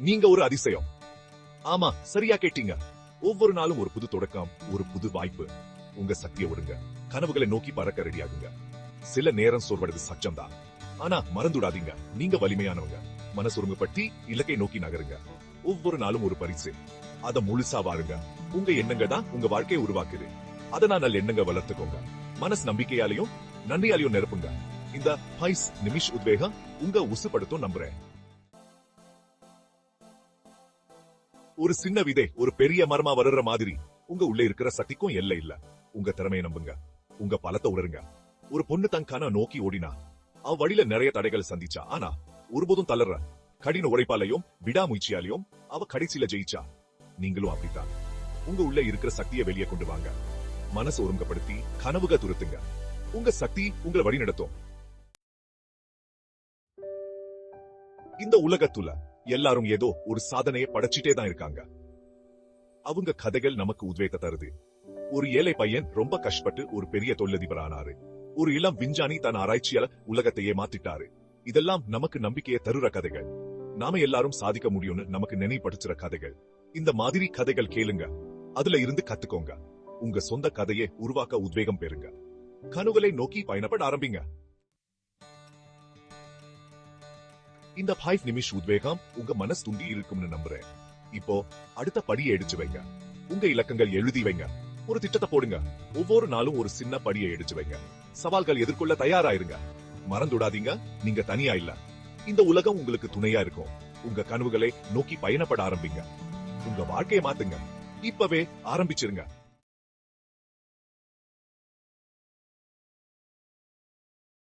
நீங்க ஒரு அதிசயம். ஆமா, சரியா கேட்டீங்க. ஒவ்வொரு நாளும் ஒரு புது தொடக்கம், ஒரு புது வாய்ப்பு. உங்க சக்தியை விடுங்க. கனவுகளை நோக்கி பறக்க ரெடியாகுங்க. சில நேரம் சோர்வடைது சச்சம்தான். ஆனா மறந்துடாதீங்க, நீங்க வலிமையானவங்க. மனசுருங்கப்பட்டி இலக்கை நோக்கி நகருங்க. ஒவ்வொரு நாளும் ஒரு பரிசு. அத முழுசா வாருங்க. உங்க எண்ணங்க தான் உங்க வாழ்க்கையை உருவாக்குது. அதனால நல்ல எண்ணங்க வளர்த்துக்கோங்க. மனசு நம்பிக்கையாலையும் நன்றியாலையும் நிரப்புங்க. இந்த 5 நிமிஷ உத்வேகம் உங்க உசுப்படுத்தும் நம்புறேன். ஒரு சின்ன விதை ஒரு பெரிய மரமா வளர்ற மாதிரி உங்க உள்ள இருக்கிற சக்திக்கும் எல்லை இல்ல. உங்க திறமையை நம்புங்க. உங்க பலத்தை உணருங்க. ஒரு பொண்ணு தன் கன நோக்கி ஓடினா அவ வழியில நிறைய தடைகள் சந்திச்சா. ஆனா ஒருபோதும் தளர்ற கடின உழைப்பாலையும் விடாமுயற்சியாலையும் அவ கடைசியில ஜெயிச்சா. நீங்களும் அப்படித்தான். உங்க உள்ள இருக்கிற சக்தியை வெளியே கொண்டு வாங்க. மனசு ஒருங்கப்படுத்தி கனவுக துரத்துங்க. உங்க சக்தி உங்களை வழி நடத்தும். இந்த உலகத்துல எல்லாரும் ஏதோ ஒரு சாதனையை படைச்சிட்டே தான் இருக்காங்க. அவங்க கதைகள் நமக்கு உத்வேகத்தை தருது. ஒரு ஏழை பையன் ரொம்ப கஷ்டப்பட்டு ஒரு பெரிய தொழிலதிபர் ஆனாரு. ஒரு இளம் விஞ்ஞானி தன் ஆராய்ச்சியால உலகத்தையே மாத்திட்டாரு. இதெல்லாம் நமக்கு நம்பிக்கையை தருற கதைகள். நாம எல்லாரும் சாதிக்க முடியும்னு நமக்கு நினைவுபடுத்துற கதைகள். இந்த மாதிரி கதைகள் கேளுங்க. அதுல இருந்து கத்துக்கோங்க. உங்க சொந்த கதையை உருவாக்க உத்வேகம் பெறுங்க. கனவுகளை நோக்கி பயணப்பட ஆரம்பிங்க. இந்த 5 நிமிஷ உத்வேகம் உங்க மனசு துண்டி இருக்கும்னு நம்புறேன். இப்போ அடுத்த படியை எடுத்து வைங்க. உங்க இலக்கங்கள் எழுதி வைங்க. ஒரு திட்டத்தை போடுங்க. ஒவ்வொரு நாளும் ஒரு சின்ன படியை எடுத்து வைங்க. சவால்கள் எதிர்கொள்ள தயாராயிருங்க. மறந்துடாதீங்க, நீங்க தனியா இல்ல. இந்த உலகம் உங்களுக்கு துணையா இருக்கும். உங்க கனவுகளை நோக்கி பயணப்பட ஆரம்பிங்க. உங்க வாழ்க்கையை மாத்துங்க. இப்பவே ஆரம்பிச்சிருங்க.